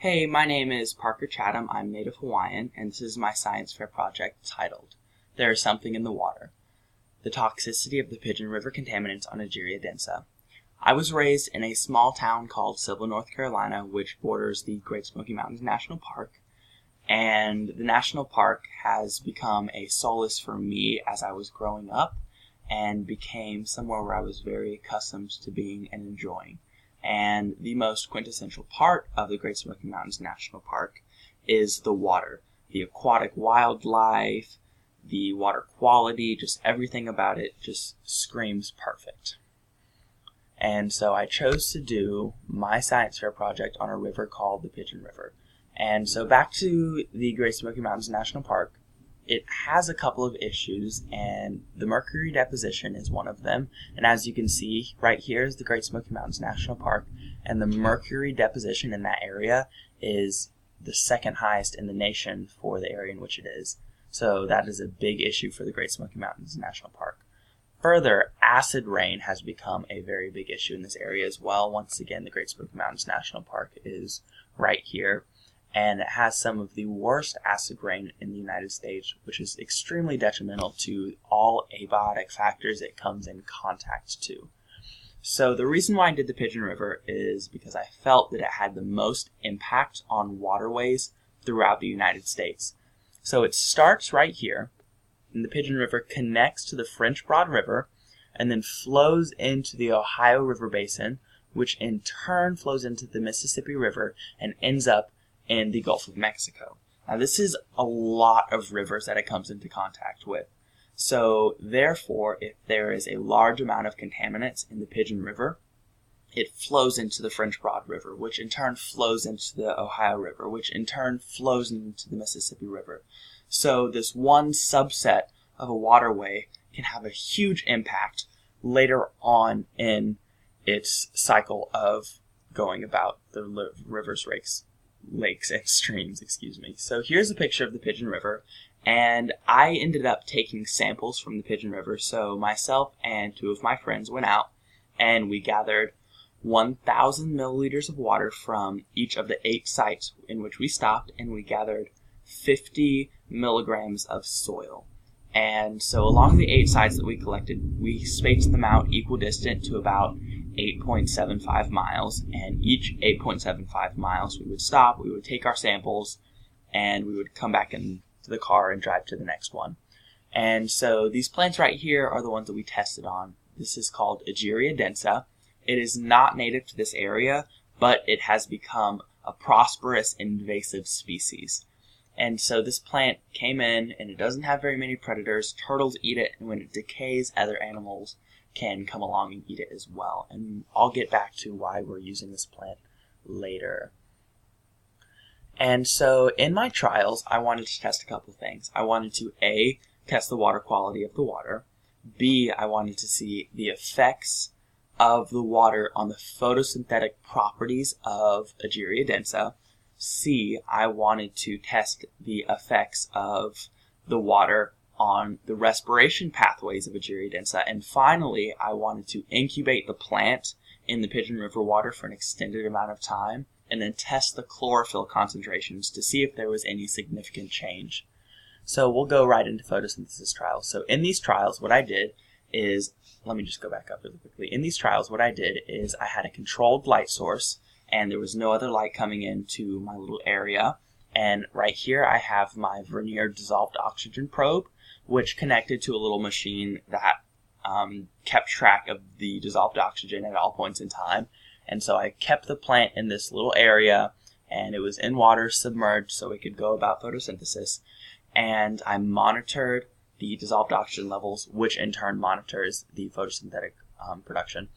Hey, my name is Parker Chatham. I'm Native Hawaiian, and this is my science fair project titled, There is Something in the Water, the Toxicity of the Pigeon River Contaminants on Egeria densa. I was raised in a small town called Sylva, North Carolina, which borders the Great Smoky Mountains National Park, and the national park has become a solace for me as I was growing up and became somewhere where I was very accustomed to being and enjoying. And the most quintessential part of the Great Smoky Mountains National Park is the water, the aquatic wildlife, the water quality, just everything about it just screams perfect. And so I chose to do my science fair project on a river called the Pigeon River. And so back to the Great Smoky Mountains National Park, it has a couple of issues, and the mercury deposition is one of them. And as you can see, right here is the Great Smoky Mountains National Park, and the mercury deposition in that area is the second highest in the nation for the area in which it is. So that is a big issue for the Great Smoky Mountains National Park. Further, acid rain has become a very big issue in this area as well. Once again, the Great Smoky Mountains National Park is right here, and it has some of the worst acid rain in the United States, which is extremely detrimental to all abiotic factors it comes in contact to. So the reason why I did the Pigeon River is because I felt that it had the most impact on waterways throughout the United States. So it starts right here, and the Pigeon River connects to the French Broad River and then flows into the Ohio River Basin, which in turn flows into the Mississippi River and ends up in the Gulf of Mexico. Now this is a lot of rivers that it comes into contact with. So therefore, if there is a large amount of contaminants in the Pigeon River, it flows into the French Broad River, which in turn flows into the Ohio River, which in turn flows into the Mississippi River. So this one subset of a waterway can have a huge impact later on in its cycle of going about the rivers, lakes and streams, So here's a picture of the Pigeon River, and I ended up taking samples from the Pigeon River. So myself and two of my friends went out and we gathered 1,000 milliliters of water from each of the 8 sites in which we stopped, and we gathered 50 milligrams of soil. And so along the 8 sites that we collected, we spaced them out equidistant to about 8.75 miles, and each 8.75 miles we would stop, we would take our samples, and we would come back into the car and drive to the next one. And so these plants right here are the ones that we tested on. This is called Egeria densa. It is not native to this area, but it has become a prosperous invasive species. And so this plant came in, and it doesn't have very many predators. Turtles eat it, and when it decays, other animals can come along and eat it as well. And I'll get back to why we're using this plant later. And so in my trials, I wanted to test a couple things. I wanted to A, test the water quality of the water. B, I wanted to see the effects of the water on the photosynthetic properties of Egeria densa. C, I wanted to test the effects of the water on the respiration pathways of Egeria densa. And finally, I wanted to incubate the plant in the Pigeon River water for an extended amount of time, and then test the chlorophyll concentrations to see if there was any significant change. So we'll go right into photosynthesis trials. So in these trials, what I did is, let me just go back up really quickly. In these trials, what I did is I had a controlled light source, and there was no other light coming into my little area. And right here I have my Vernier dissolved oxygen probe, which connected to a little machine that kept track of the dissolved oxygen at all points in time. And so I kept the plant in this little area, and it was in water, submerged, so it could go about photosynthesis. And I monitored the dissolved oxygen levels, which in turn monitors the photosynthetic production.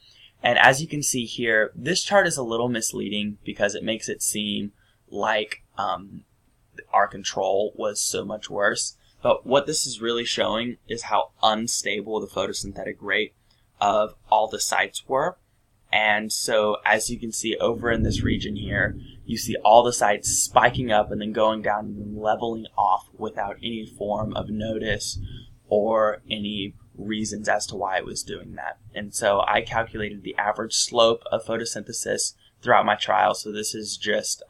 And as you can see here, this chart is a little misleading because it makes it seem like our control was so much worse. But what this is really showing is how unstable the photosynthetic rate of all the sites were. And so as you can see over in this region here, you see all the sites spiking up and then going down and then leveling off without any form of notice or any reasons as to why it was doing that. And so I calculated the average slope of photosynthesis throughout my trial. So this is just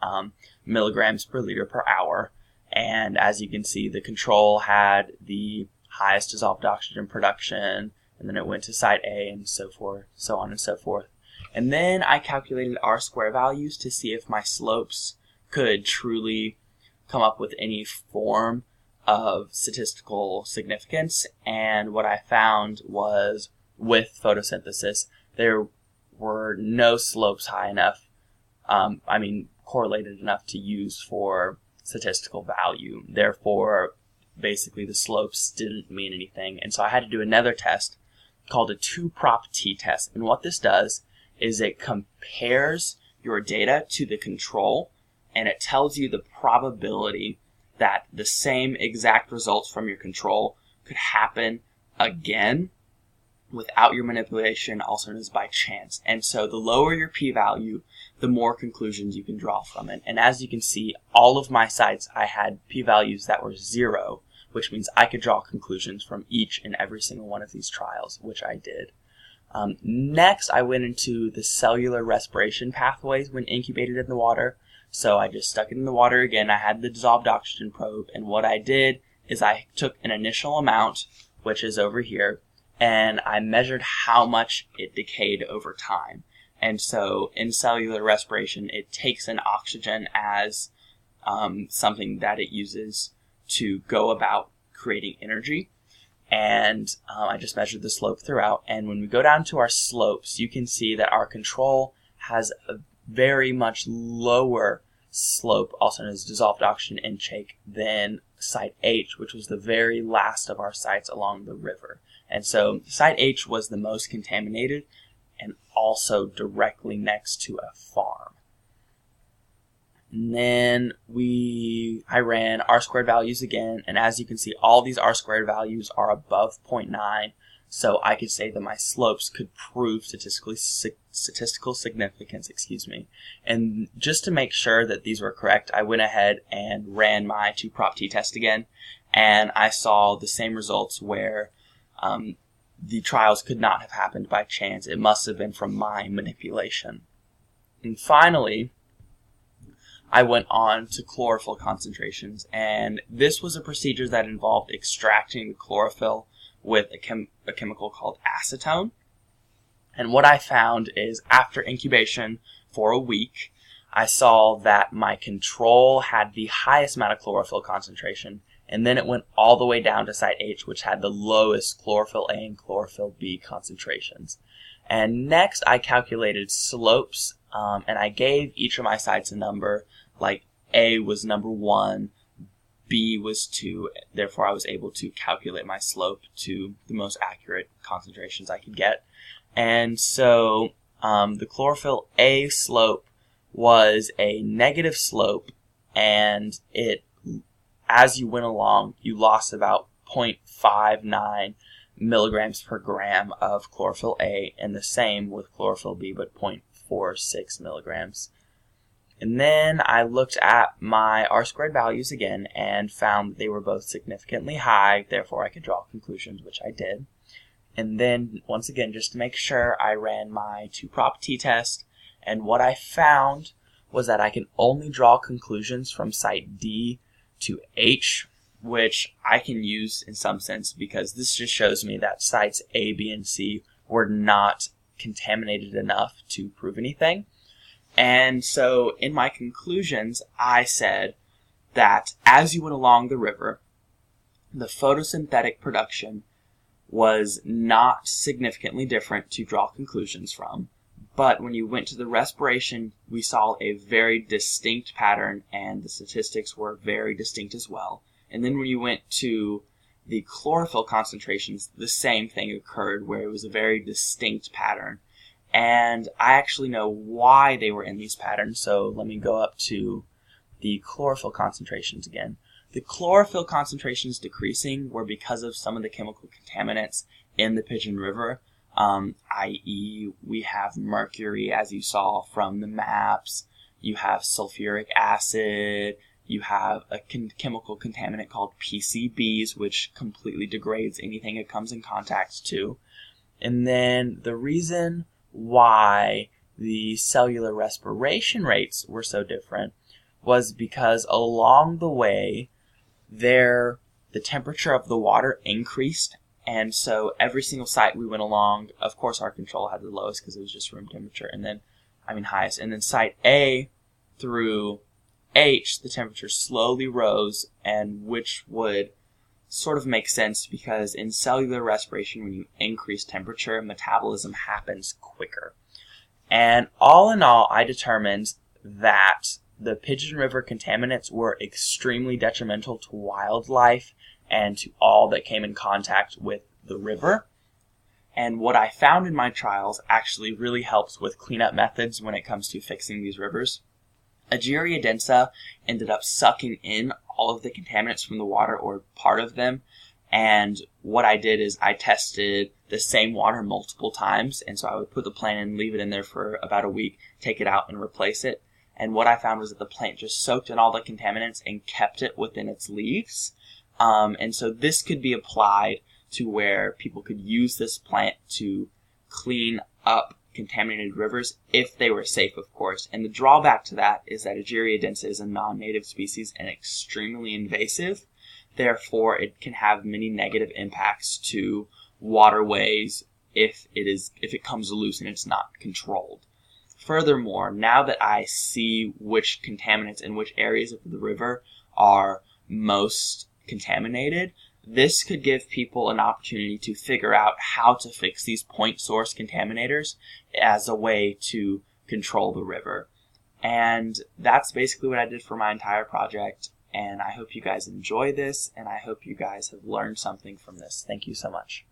milligrams per liter per hour. And as you can see, the control had the highest dissolved oxygen production, and then it went to site A and so forth, so on and so forth. And then I calculated R-square values to see if my slopes could truly come up with any form of statistical significance. And what I found was, with photosynthesis, there were no slopes high enough, correlated enough to use for statistical value. Therefore, basically the slopes didn't mean anything. And so I had to do another test called a 2-prop t-test. And what this does is it compares your data to the control, and it tells you the probability that the same exact results from your control could happen again without your manipulation, also known as by chance. And so the lower your p-value, the more conclusions you can draw from it. And as you can see, all of my sites, I had p-values that were 0, which means I could draw conclusions from each and every single one of these trials, which I did. Next, I went into the cellular respiration pathways when incubated in the water. So I just stuck it in the water again. I had the dissolved oxygen probe, and what I did is I took an initial amount, which is over here, and I measured how much it decayed over time. And so in cellular respiration, it takes in oxygen as something that it uses to go about creating energy. And I just measured the slope throughout. And when we go down to our slopes, you can see that our control has a very much lower slope, also known as dissolved oxygen intake, than site H, which was the very last of our sites along the river. And so site H was the most contaminated and also directly next to a farm. And then I ran R-squared values again, and as you can see, all these R-squared values are above 0.9, so I could say that my slopes could prove statistical significance, And just to make sure that these were correct, I went ahead and ran my 2-prop t-test again, and I saw the same results where the trials could not have happened by chance. It must have been from my manipulation. And finally, I went on to chlorophyll concentrations, and this was a procedure that involved extracting the chlorophyll with a chemical called acetone. And what I found is, after incubation for a week, I saw that my control had the highest amount of chlorophyll concentration, and then it went all the way down to site H, which had the lowest chlorophyll A and chlorophyll B concentrations. And next, I calculated slopes, and I gave each of my sites a number, like A was number 1, B was 2, therefore I was able to calculate my slope to the most accurate concentrations I could get. And so the chlorophyll A slope was a negative slope, and as you went along, you lost about 0.59 milligrams per gram of chlorophyll A, and the same with chlorophyll B, but 0.46 milligrams. And then I looked at my R-squared values again and found that they were both significantly high, therefore I could draw conclusions, which I did. And then, once again, just to make sure, I ran my 2-prop t-test, and what I found was that I can only draw conclusions from site D to H, which I can use in some sense because this just shows me that sites A, B, and C were not contaminated enough to prove anything. And so in my conclusions, I said that as you went along the river, the photosynthetic production was not significantly different to draw conclusions from. But when you went to the respiration, we saw a very distinct pattern, and the statistics were very distinct as well. And then when you went to the chlorophyll concentrations, the same thing occurred, where it was a very distinct pattern. And I actually know why they were in these patterns, so let me go up to the chlorophyll concentrations again. The chlorophyll concentrations decreasing were because of some of the chemical contaminants in the Pigeon River, i.e. we have mercury, as you saw from the maps, you have sulfuric acid, you have a chemical contaminant called PCBs, which completely degrades anything it comes in contact to. And then the reason why the cellular respiration rates were so different was because along the way the temperature of the water increased, and so every single site we went along, of course our control had the lowest because it was just room temperature, and then highest, and then site A through H the temperature slowly rose, and which would sort of make sense because in cellular respiration, when you increase temperature, metabolism happens quicker. And all in all, I determined that the Pigeon River contaminants were extremely detrimental to wildlife and to all that came in contact with the river. And what I found in my trials actually really helps with cleanup methods when it comes to fixing these rivers. Egeria densa ended up sucking in all of the contaminants from the water, or part of them, and what I did is I tested the same water multiple times, and so I would put the plant in, leave it in there for about a week, take it out and replace it, and what I found was that the plant just soaked in all the contaminants and kept it within its leaves, and so this could be applied to where people could use this plant to clean up contaminated rivers if they were safe, of course. And the drawback to that is that Egeria densa is a non-native species and extremely invasive. Therefore, it can have many negative impacts to waterways if it comes loose and it's not controlled. Furthermore, now that I see which contaminants in which areas of the river are most contaminated, this could give people an opportunity to figure out how to fix these point source contaminators as a way to control the river. And that's basically what I did for my entire project. And I hope you guys enjoy this, and I hope you guys have learned something from this. Thank you so much.